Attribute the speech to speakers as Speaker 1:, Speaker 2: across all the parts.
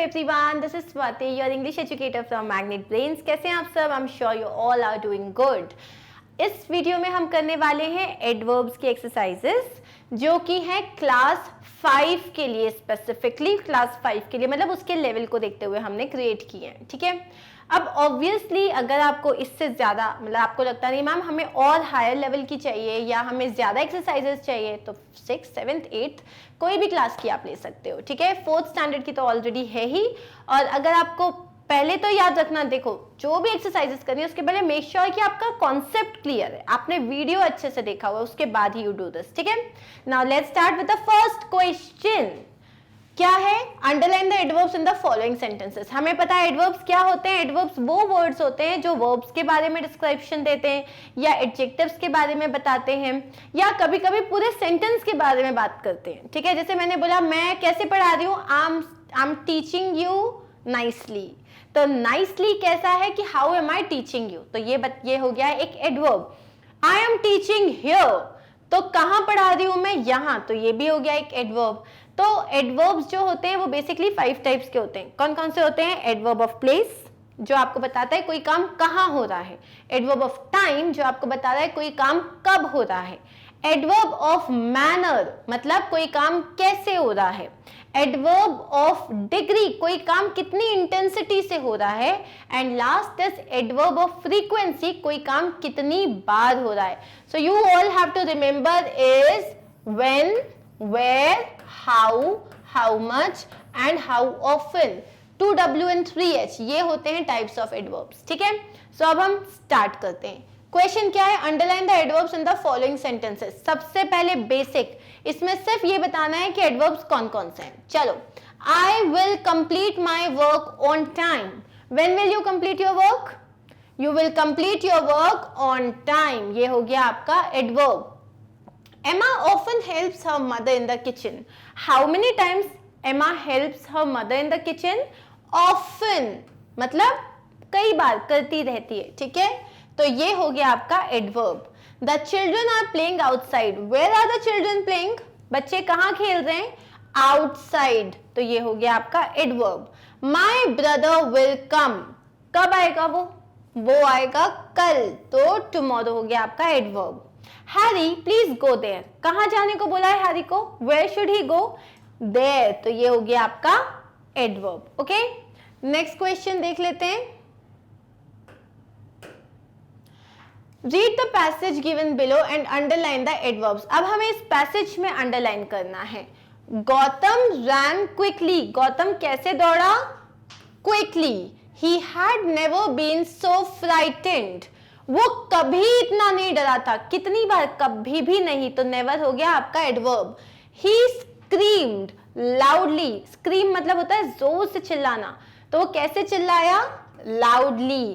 Speaker 1: everyone, this is Swati, your English educator from Magnet Brains. कैसे हैं आप सब? I'm sure you all are doing good. इस video में हम करने वाले हैं एडवर्ब्स की एक्सरसाइजेस जो कि हैं क्लास 5 के लिए, स्पेसिफिकली क्लास 5 के लिए, मतलब उसके लेवल को देखते हुए हमने क्रिएट किए हैं, ठीक है। अब ऑब्वियसली अगर आपको इससे ज़्यादा, मतलब आपको लगता नहीं मैम हमें और हायर लेवल की चाहिए या हमें ज़्यादा एक्सरसाइजेस चाहिए, तो 6th, 7th, 8th कोई भी क्लास की आप ले सकते हो, ठीक है। 4th स्टैंडर्ड की तो ऑलरेडी है ही। और अगर आपको पहले तो याद रखना, देखो जो भी एक्सरसाइजेस करनी है उसके पहले मेक श्योर कि आपका कॉन्सेप्ट क्लियर है, आपने वीडियो अच्छे से देखा हुआ, उसके बाद ही यू डू दिस, ठीक है। Now let's start with the first question. क्या है? Underline the adverbs in the following sentences. हमें पता है एडवर्ब्स क्या होते हैं। एडवर्ब्स वो वर्ड्स होते हैं जो वर्ब्स के बारे में डिस्क्रिप्शन देते हैं या एडजेक्टिव्स के बारे में बताते हैं या कभी कभी पूरे सेंटेंस के बारे में बात करते हैं, ठीक है। जैसे मैंने बोला मैं कैसे पढ़ा रही हूँ, I am teaching you nicely. तो नाइसली कैसा है कि how am I teaching you, तो ये हो गया एक adverb. I am teaching here, तो कहां पढ़ा रही हूं मैं, यहां, तो ये भी हो गया एक एडवर्ब। तो एडवर्ब्स जो होते हैं वो बेसिकली 5 टाइप्स के होते हैं। कौन कौन से होते हैं? एडवर्ब ऑफ प्लेस जो आपको बताता है कोई काम कहां हो रहा है। एडवर्ब ऑफ टाइम जो आपको बता रहा है कोई काम कब हो रहा है। एडवर्ब ऑफ मैनर मतलब कोई काम कैसे हो रहा है। एडवर्ब ऑफ डिग्री कोई काम कितनी इंटेंसिटी से हो रहा है। And last is adverb of frequency कोई काम कितनी बार हो रहा है। So you all have to remember is when, where, how much and how often। 2W and 3H ये होते हैं टाइप्स ऑफ एडवर्ब्स, ठीक है। सो अब हम स्टार्ट करते हैं। क्वेश्चन क्या है? Underline the adverbs in the following sentences. सबसे पहले बेसिक, इसमें सिर्फ ये बताना है कि एडवर्ब्स कौन कौन से हैं। चलो, I will complete my work on time. When will you complete your work? You will complete your work on time, ये हो गया आपका adverb. Emma often helps her mother in the kitchen. How many times Emma helps her mother in the kitchen? Often मतलब कई बार करती रहती है, ठीक है। तो ये हो गया आपका adverb. The children are playing outside. Where are the children playing? बच्चे कहाँ खेल रहे हैं? Outside. तो ये हो गया आपका adverb. My brother will come. कब आएगा वो आएगा कल, तो tomorrow हो गया आपका adverb. Harry please go there, कहां जाने को बोला है हैरी को? Where should he go? There, तो ये हो गया आपका एडवर्ब। ओके, नेक्स्ट क्वेश्चन देख लेते हैं। Read the passage given below and underline the adverbs. अब हमें इस पैसेज में अंडरलाइन करना है। गौतम रैन क्विकली, गौतम कैसे दौड़ा? Quickly. He had never been so frightened, वो कभी इतना नहीं डरा था। कितनी बार? कभी भी नहीं, तो नेवर हो गया आपका एडवर्ब। ही स्क्रीम्ड लाउडली, स्क्रीम मतलब होता है जोर से चिल्लाना, तो वो कैसे चिल्लाया? Loudly.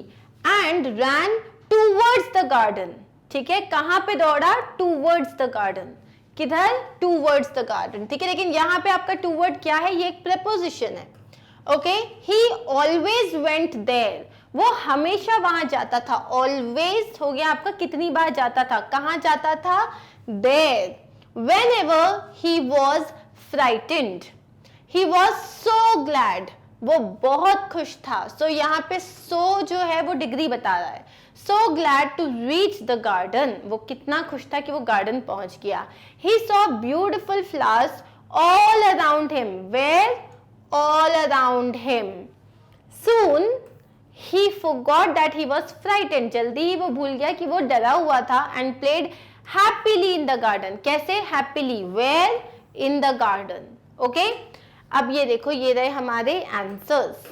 Speaker 1: And ran towards the garden, ठीक है। कहां पे दौड़ा? Towards the garden. किधर? टूवर्ड्स द गार्डन, ठीक है। लेकिन यहां पे आपका टूवर्ड क्या है? ये एक प्रीपोजिशन है, okay. He always went there, वो हमेशा वहां जाता था। ऑलवेज हो गया आपका कितनी बार जाता था, कहां जाता था? There. Whenever he was frightened, he was so glad, वो बहुत खुश था। सो यहाँ पे so जो है वो डिग्री बता रहा है। So glad to reach the garden, वो कितना खुश था कि वो गार्डन पहुंच गया। He saw beautiful flowers all around him. Where? All around him. Soon he forgot that he was frightened, जल्दी ही वो भूल गया कि वो डरा हुआ था। and played happily in the garden, कैसे? happily। where? in the garden, okay। अब ये देखो, ये रहे हमारे आंसर्स,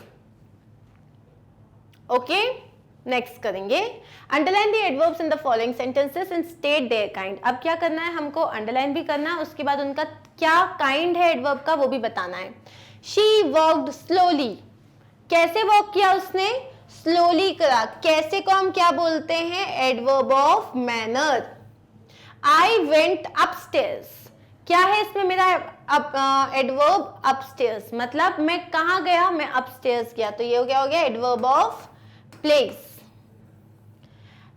Speaker 1: ओके। नेक्स्ट करेंगे underline the adverbs in the following sentences and state their kind. अब क्या करना है हमको? अंडरलाइन भी करना है, उसके बाद उनका क्या काइंड है एडवर्ब का वो भी बताना है। शी वर्कड स्लोली, कैसे वॉक किया उसने? स्लोली करा। कैसे को हम क्या बोलते हैं? Adverb of manner. I went upstairs, क्या है इसमें मेरा एडवर्ब? अपस्टेयर्स, मतलब मैं कहां गया? मैं अपस्टेयर्स गया, तो ये हो गया adverb of place.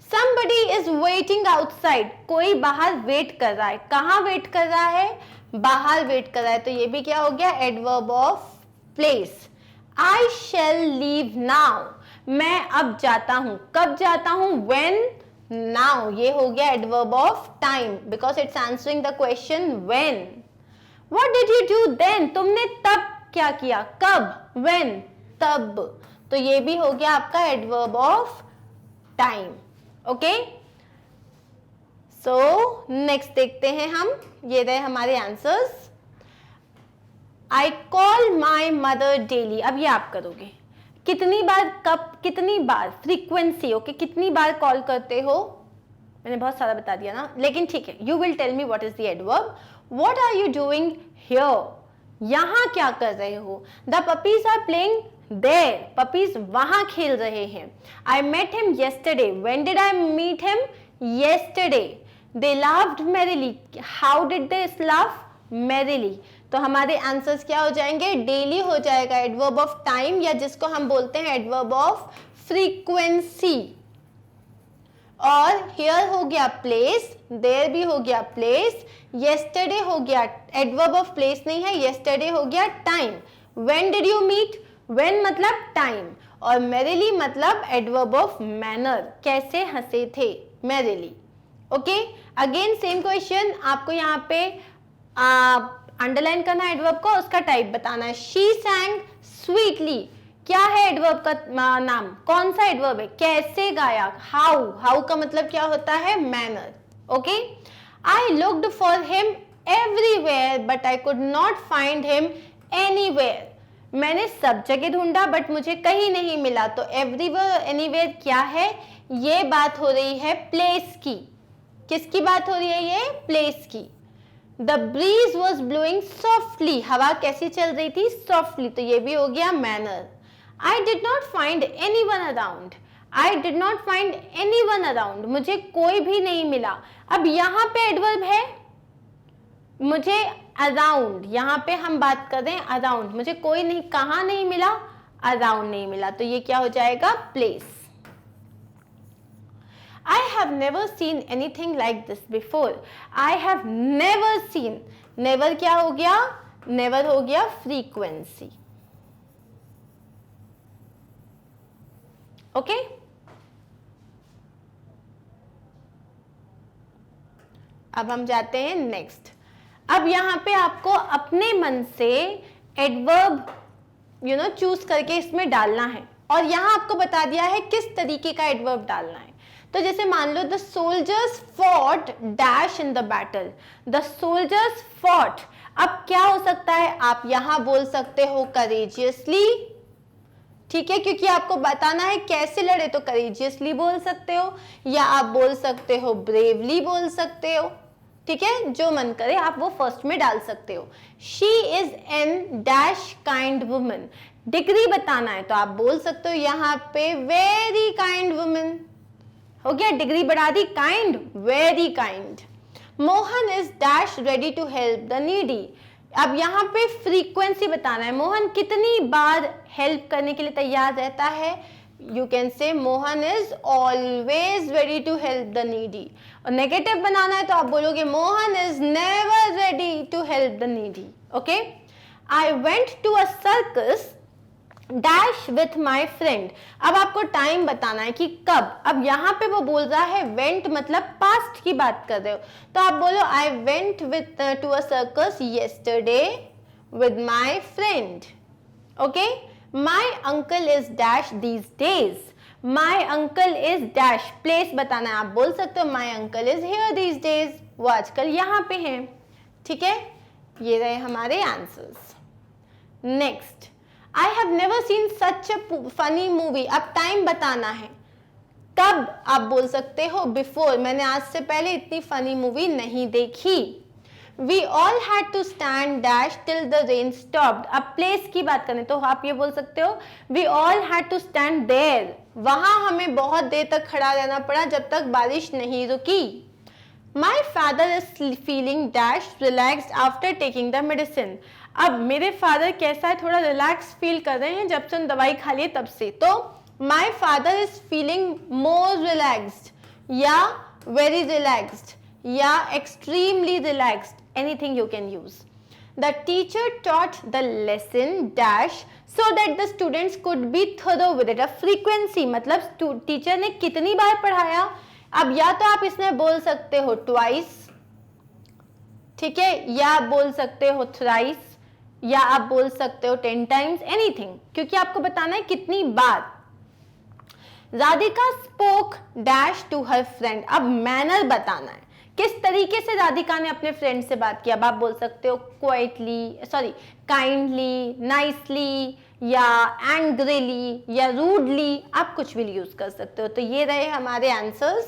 Speaker 1: Somebody is waiting outside, कोई बाहर वेट कर रहा है। कहां वेट कर रहा है? बाहर वेट कर रहा है, तो ये भी क्या हो गया? Adverb of place. I shall leave now. मैं अब जाता हूं. कब जाता हूं? When? Now. ये हो गया adverb of time because it's answering the question when. What did you do then? तुमने तब क्या किया? कब? When? तब. तो ये भी हो गया आपका adverb of time. Okay? So next देखते हैं हम. ये रहे हमारे answers. I call my mother daily. अब ये आप करोगे. कितनी बार, कब, कितनी बार, फ्रीक्वेंसी. ओके, कितनी बार कॉल करते हो? मैंने बहुत सारा बता दिया ना, लेकिन ठीक है. You will tell me what is the adverb. What are you doing here? यहाँ क्या कर रहे हो? The puppies are playing there. Puppies वहाँ खेल रहे हैं. I met him yesterday. When did I meet him? Yesterday. They laughed merrily. How did they laugh? Merrily. तो हमारे आंसर्स क्या हो जाएंगे? डेली हो जाएगा एडवर्ब ऑफ टाइम, या जिसको हम बोलते हैं एडवर्ब ऑफ फ्रीक्वेंसी. और हियर हो गया प्लेस, देयर भी हो गया प्लेस, येस्टरडे हो गया एडवर्ब ऑफ प्लेस नहीं है, येस्टरडे हो गया time. When did you meet? When मतलब टाइम, और मैरिली मतलब एडवर्ब ऑफ मैनर, कैसे हंसे थे, merrily. Okay, again same question. आपको यहाँ पे अंडरलाइन करना है एडवर्ब को, उसका टाइप बताना है. She सैंग sweetly. क्या है एडवर्ब का नाम? कौन सा एडवर्ब है? कैसे गाया? हाउ. हाउ का मतलब क्या होता है? Manner. Okay. I looked for him everywhere but I could not find him anywhere. मैंने सब जगह ढूंढा बट मुझे कहीं नहीं मिला. तो एवरीवेयर, एनीवेयर क्या है? ये बात हो रही है प्लेस की. किसकी बात हो रही है? ये प्लेस की. The breeze was blowing softly. हवा कैसी चल रही थी? Softly. तो ये भी हो गया manner. I did not find anyone around. I did not find anyone around. मुझे कोई भी नहीं मिला. अब यहाँ पे एडवर्ब है, मुझे around. यहाँ पे हम बात कर रहे हैं around. मुझे कोई नहीं, कहाँ नहीं मिला? Around नहीं मिला. तो ये क्या हो जाएगा? Place. I have never seen anything like this before. I have never seen. Never क्या हो गया? Never हो गया frequency. Okay? अब हम जाते हैं नेक्स्ट. अब यहाँ पे आपको अपने मन से एडवर्ब चूज करके इसमें डालना है, और यहाँ आपको बता दिया है किस तरीके का एडवर्ब डालना है. तो जैसे मान लो the soldiers fought dash in the battle. The soldiers fought. अब क्या हो सकता है? आप यहां बोल सकते हो करेजियसली. ठीक है, क्योंकि आपको बताना है कैसे लड़े, तो करेजियसली बोल सकते हो, या आप बोल सकते हो ब्रेवली बोल सकते हो. ठीक है, जो मन करे आप वो फर्स्ट में डाल सकते हो. She is an dash kind woman. Degree बताना है तो आप बोल सकते हो यहाँ पे वेरी काइंड वुमन. हो गया, डिग्री बढ़ा दी, kind, very kind. Mohan is dash ready to help the needy. अब यहाँ पे फ्रीक्वेंसी बताना है. मोहन कितनी बार हेल्प करने के लिए तैयार रहता है? You can say Mohan is always ready to help the needy. और नेगेटिव बनाना है तो आप बोलोगे Mohan is never ready to help the needy. Okay. I went to a circus dash with my friend. अब आपको टाइम बताना है कि कब. अब यहाँ पे वो बोल रहा है वेंट मतलब पास्ट की बात कर रहे हो, तो आप बोलो I went with to a circus yesterday with my friend. Okay. My uncle is dash these days. My uncle is dash. Place बताना है, आप बोल सकते हो my uncle is here these days. वो आजकल यहाँ पे हैं. ठीक है, ये रहे हमारे answers. Next, I have never seen such a funny movie. अब टाइम बताना है. कब आप बोल सकते हो बिफोर. मैंने आज से पहले इतनी फनी मूवी नहीं देखी. We all had to stand dash till the rain stopped. अब प्लेस की बात करें तो आप ये बोल सकते हो We all had to stand there. वहां हमें बहुत देर तक खड़ा रहना पड़ा जब तक बारिश नहीं रुकी. My father is feeling dash relaxed after taking the medicine. अब मेरे फादर कैसा है? थोड़ा रिलैक्स फील कर रहे हैं जब से उन दवाई खा लिए तब से. तो my father is feeling more relaxed, या वेरी रिलैक्स्ड, या extremely relaxed. Anything you can use. The teacher taught the lesson dash so that the students could be thorough with it. अब frequency मतलब टीचर ने कितनी बार पढ़ाया. अब या तो आप इसमें बोल सकते हो twice, ठीक है, या आप बोल सकते हो thrice, या आप बोल सकते हो 10 times, anything, क्योंकि आपको बताना है कितनी बार. Radhika spoke dash to her friend. अब मैनर बताना है, किस तरीके से राधिका ने अपने फ्रेंड से बात किया. अब आप बोल सकते हो क्वाइटली, सॉरी काइंडली, नाइसली, या एंग्रीली, या रूडली, आप कुछ भी यूज कर सकते हो. तो ये रहे हमारे answers.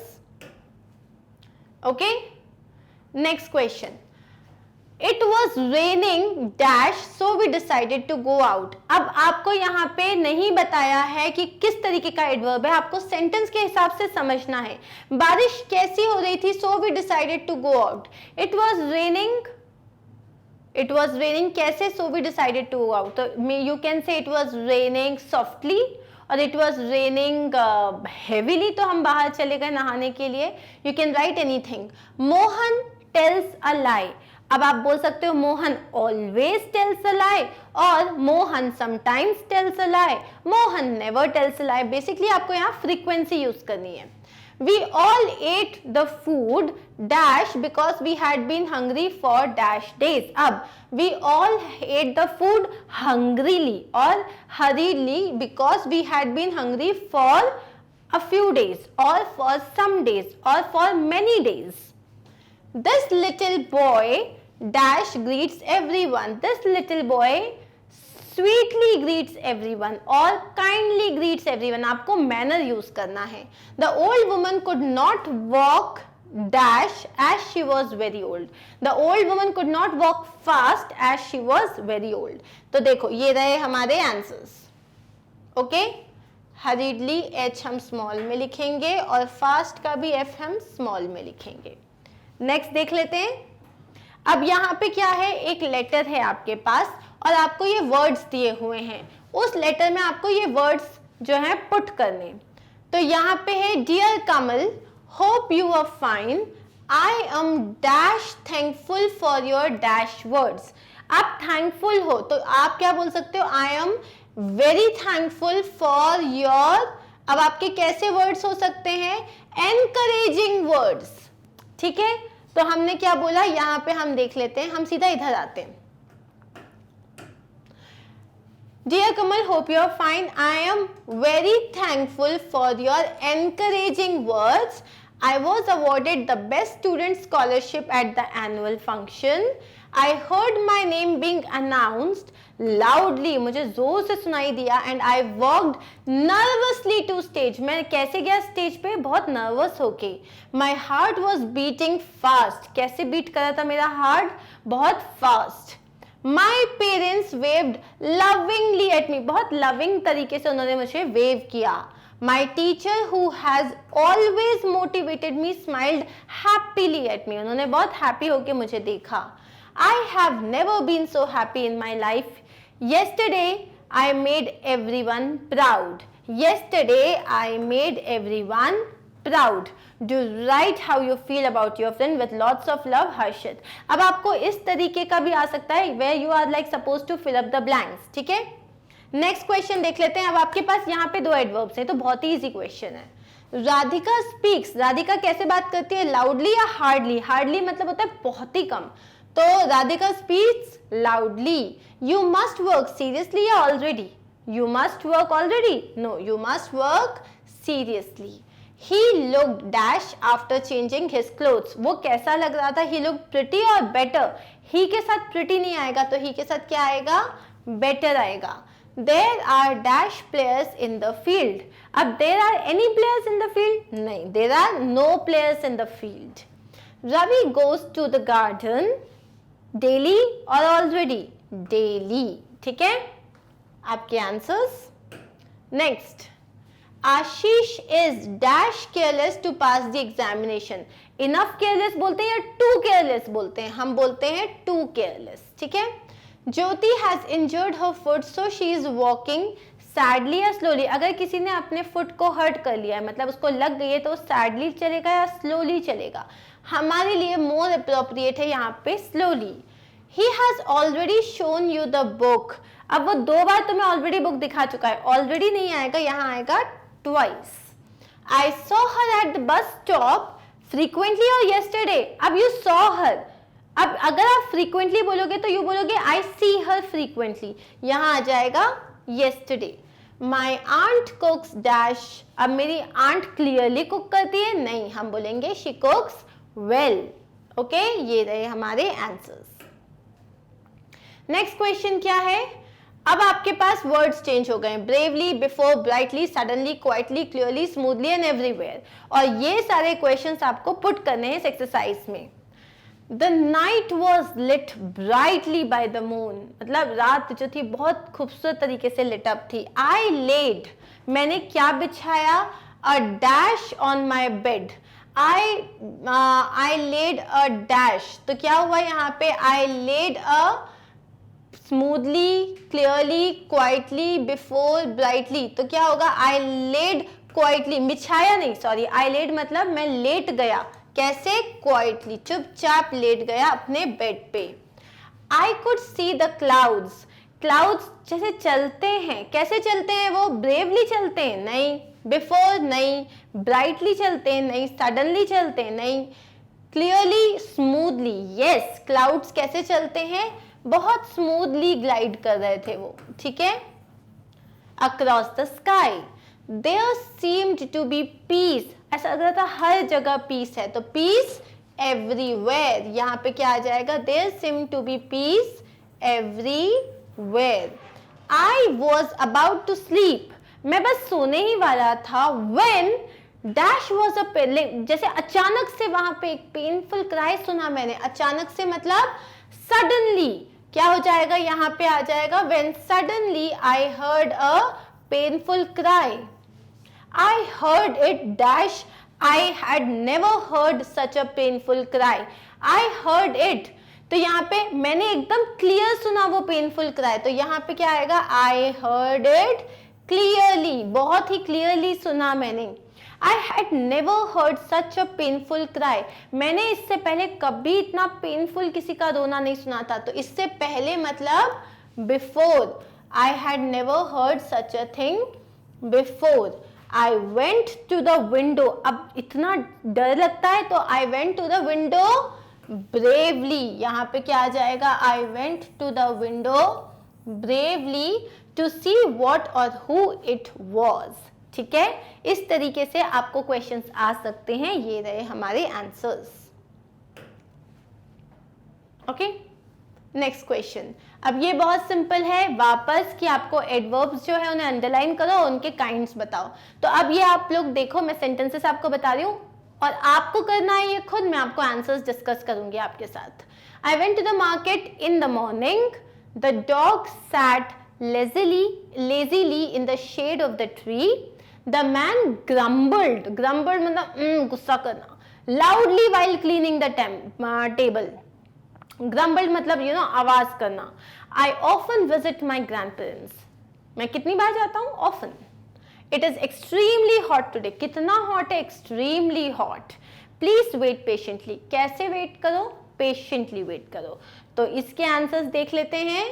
Speaker 1: Okay, next question. It was raining dash so we decided to go out. अब आपको यहाँ पे नहीं बताया है कि किस तरीके का एडवर्ब है, आपको सेंटेंस के हिसाब से समझना है. बारिश कैसी हो रही थी, so we decided to go out. It was raining कैसे, so we decided to go out. तो you can say it was raining softly और it was raining heavily, तो हम बाहर चले गए नहाने के लिए. You can write anything. Mohan tells a lie. अब आप बोल सकते हो Mohan always tells a lie और Mohan sometimes tells a lie, Mohan never tells a lie. Basically आपको यहाँ फ्रीक्वेंसी यूज करनी है. We all ate the food dash because we had been hungry for dash days. अब we all ate the food hungrily और hurriedly because we had been hungry for a few days or for some days or for many days. This little boy dash greets everyone. This little boy sweetly greets everyone or kindly greets everyone. आपको manner use करना है. The old woman could not walk dash as she was very old. The old woman could not walk fast as she was very old. तो देखो ये रहे हमारे answers. Okay? Hurriedly H हम small में लिखेंगे और fast का भी F हम small में लिखेंगे. नेक्स्ट देख लेते हैं. अब यहाँ पे क्या है, एक लेटर है आपके पास और आपको ये वर्ड्स दिए हुए हैं. उस लेटर में आपको ये वर्ड्स जो है पुट करने. तो यहाँ पे है dear Kamal, hope you are fine, I am dash thankful for your dash words. आप थैंकफुल हो तो आप क्या बोल सकते हो, I am very thankful for your. अब आपके कैसे वर्ड्स हो सकते हैं, एनकरेजिंग वर्ड्स. ठीक है, तो हमने क्या बोला यहाँ पे हम देख लेते हैं. हम सीधा इधर आते हैं. Dear Kamal, hope you are fine. I am very thankful for your encouraging words. I was awarded the best student scholarship at the annual function. I heard my name being announced loudly. मुझे जोर से सुनाई दिया. And I walked nervously to stage. मैं कैसे गया stage पे, बहुत नर्वस होके. My heart was beating fast. कैसे बीट कर रहा था मेरा हार्ट, बहुत fast. My parents waved lovingly at me. बहुत लविंग तरीके से उन्होंने मुझे वेव किया. My teacher who has always motivated me smiled happily at me. उन्होंने बहुत हैप्पी होके मुझे देखा. I have never been so happy in my life. Yesterday I made everyone proud. Yesterday I made everyone proud. Do write how you feel about your friend with lots of love, Harshit. अब आपको इस तरीके का भी आ सकता है where you are like supposed to fill up the blanks. ठीक है, नेक्स्ट क्वेश्चन देख लेते हैं. अब आपके पास यहाँ पे दो एडवर्ब्स हैं, तो बहुत ही इजी क्वेश्चन है. राधिका स्पीक्स. राधिका कैसे बात करती है, लाउडली या हार्डली. हार्डली मतलब होता है बहुत ही कम. तो Radhika speaks loudly. You must work seriously या already. You must work already, no you must work seriously. He looked dash after changing his clothes. वो कैसा लग रहा था, he looked pretty और better. He के साथ pretty नहीं आएगा, तो he के साथ क्या आएगा, better आएगा. There are dash players in the field. अब there are any players in the field? नहीं, there are no players in the field. Ravi goes to the garden daily और already? Daily. ठीक है, आपके answers. Next, Ashish is dash careless to pass the examination. Enough careless बोलते हैं या to careless बोलते हैं, हम बोलते हैं टू केयरलेस. ठीक है. Jyoti has injured her foot so she is walking sadly या स्लोली. अगर किसी ने अपने फुट को हर्ट कर लिया है, मतलब उसको लग गई है, तो सैडली चलेगा या स्लोली चलेगा. हमारे लिए मोर अप्रोप्रिएट है यहाँ पे slowly. He has already shown you the book. अब वो 2 बार तुम्हें ऑलरेडी बुक दिखा चुका है, ऑलरेडी नहीं आएगा, यहाँ आएगा twice. I saw her at the bus stop frequently or yesterday. अब you saw her. अब अगर आप frequently बोलोगे तो यू बोलोगे I see her frequently. यहाँ आ जाएगा yesterday. My aunt cooks dash. अब मेरी aunt clearly cook करती है, नहीं, हम बोलेंगे she cooks well. ओके, ये रहे हमारे आंसर्स. नेक्स्ट क्वेश्चन क्या है? अब आपके पास वर्ड्स चेंज हो गए, bravely, before, brightly, suddenly, quietly, clearly, smoothly and everywhere. और ये सारे क्वेश्चंस आपको पुट करने हैं इस एक्सरसाइज में. The night was lit brightly by the moon, मतलब रात जो थी बहुत खूबसूरत तरीके से लिट अप थी. आई लेड, मैंने क्या बिछाया? A dash on my bed. I laid a dash. तो क्या हुआ यहाँ पे? I laid a smoothly, clearly, quietly, before, brightly. तो क्या होगा? I laid quietly, बिछाया नहीं, सॉरी, I laid मतलब मैं लेट गया. कैसे? Quietly, चुपचाप लेट गया अपने बेड पे. I could see the clouds. Clouds जैसे चलते हैं, कैसे चलते हैं वो? ब्रेवली चलते हैं? नहीं. बिफोर? नहीं. ब्राइटली चलते हैं? नहीं. सडनली चलते हैं? नहीं. Clearly, smoothly? यस. क्लाउड्स कैसे चलते हैं? बहुत स्मूथली ग्लाइड कर रहे थे वो. ठीक है. Across the sky, there seemed to be peace. ऐसा लग रहा था हर जगह पीस है, तो पीस एवरीवेयर. यहाँ पे क्या आ जाएगा? There seemed to be peace everywhere. I was about to sleep. मैं बस सोने ही वाला था. When dash was a जैसे अचानक से वहां पे एक painful cry सुना मैंने. अचानक से मतलब suddenly. क्या हो जाएगा? यहाँ पे आ जाएगा when suddenly I heard a painful cry. I heard it dash. I had never heard such a painful cry. I heard it. तो यहाँ पे मैंने एकदम क्लियर सुना वो पेनफुल क्राई. तो यहाँ पे क्या आएगा? आई हर्ड इट क्लियरली, बहुत ही क्लियरली सुना मैंने. आई had never heard such a painful cry. मैंने इससे पहले कभी इतना पेनफुल किसी का रोना नहीं सुना था. तो इससे पहले मतलब before. I had never heard such a thing before. I went to the window. अब इतना डर लगता है तो I went to the window bravely. यहाँ पे क्या आ जाएगा? I went to the window bravely to see what और हु इट वॉज. ठीक है. इस तरीके से आपको क्वेश्चंस आ सकते हैं. ये रहे हमारे आंसर्स. ओके. Next question. अब ये बहुत सिंपल है वापस कि आपको एडवर्ब्स जो है उन्हें अंडरलाइन करो, उनके काइंड्स बताओ. तो अब ये आप लोग देखो, मैं सेंटेंसेस आपको बता रही हूँ और आपको करना है ये खुद. मैं आपको आंसर्स डिस्कस करूंगी आपके साथ. I went to the market in the morning. The dog sat lazily in the shade of the tree. The man grumbled. Grumbled मतलब गुस्सा करना. Loudly while cleaning the table. Grumbled मतलब आवाज करना. I often visit my grandparents. मैं कितनी बार जाता हूँ? Often. It is extremely hot today. कितना हॉट है? extremely hot. Please wait patiently. कैसे वेट करो? patiently वेट करो. तो इसके आंसर्स देख लेते हैं.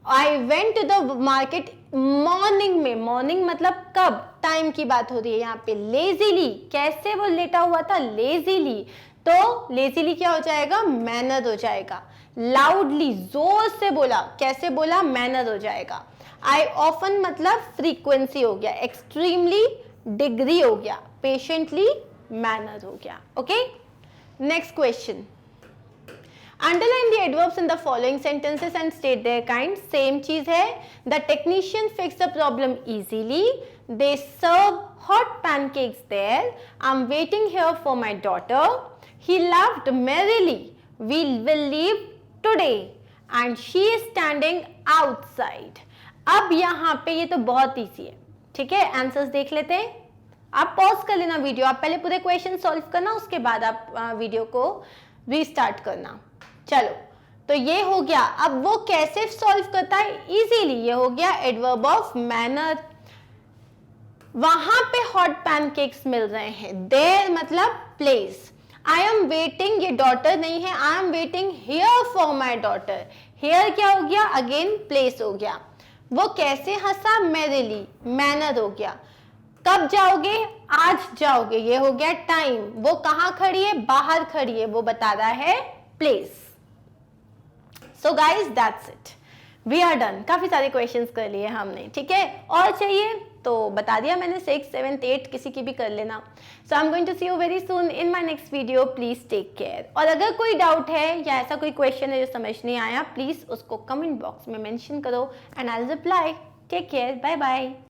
Speaker 1: I went to the market morning में. मॉर्निंग मतलब कब? टाइम की बात हो रही है यहाँ पे. लेजीली, कैसे वो लेटा हुआ था? लेजीली. तो लेजीली क्या हो जाएगा? मैनर हो जाएगा. लाउडली, जोर से बोला. कैसे बोला? मैनर हो जाएगा. आई ऑफन मतलब फ्रीक्वेंसी हो गया. एक्सट्रीमली डिग्री हो गया. पेशेंटली मैनर हो गया. Okay. Next question. Underline the adverbs in the following sentences and state their kind. Same चीज है. The technician fix the problem easily. They serve hot pancakes there. I'm waiting here for my daughter. He laughed merrily. We will leave today and she is standing outside. अब यहाँ पे ये तो बहुत easy है. ठीक है. आंसर्स देख लेते हैं. आप पॉज कर लेना वीडियो. आप पहले पूरे क्वेश्चन सॉल्व करना, उसके बाद आप वीडियो को रीस्टार्ट करना. चलो, तो ये हो गया. अब वो कैसे सॉल्व करता है? इजीली. ये हो गया एडवर्ब ऑफ मैनर. वहां पे हॉट पैनकेक्स मिल रहे हैं. देयर मतलब प्लेस. आई एम वेटिंग, ये डॉटर नहीं है, I am waiting here for my daughter. Here क्या हो गया, अगेन प्लेस हो गया। वो कैसे हंसा, मेरेली, मैनर हो गया। कब जाओगे, आज जाओगे, ये हो गया टाइम। वो कहाँ खड़ी है, बाहर खड़ी है, वो बता रहा है place. So guys that's it, we are done. काफी सारे क्वेश्चंस कर लिए हमने, ठीक है। और चाहिए तो बता दिया मैंने, 6, 7, 8 किसी की भी कर लेना। So I am going to see you very soon in my next video. Please take care. और अगर कोई डाउट है या ऐसा कोई क्वेश्चन है जो समझ नहीं आया, प्लीज उसको कमेंट बॉक्स में मेंशन करो and I will reply. Take care, bye bye.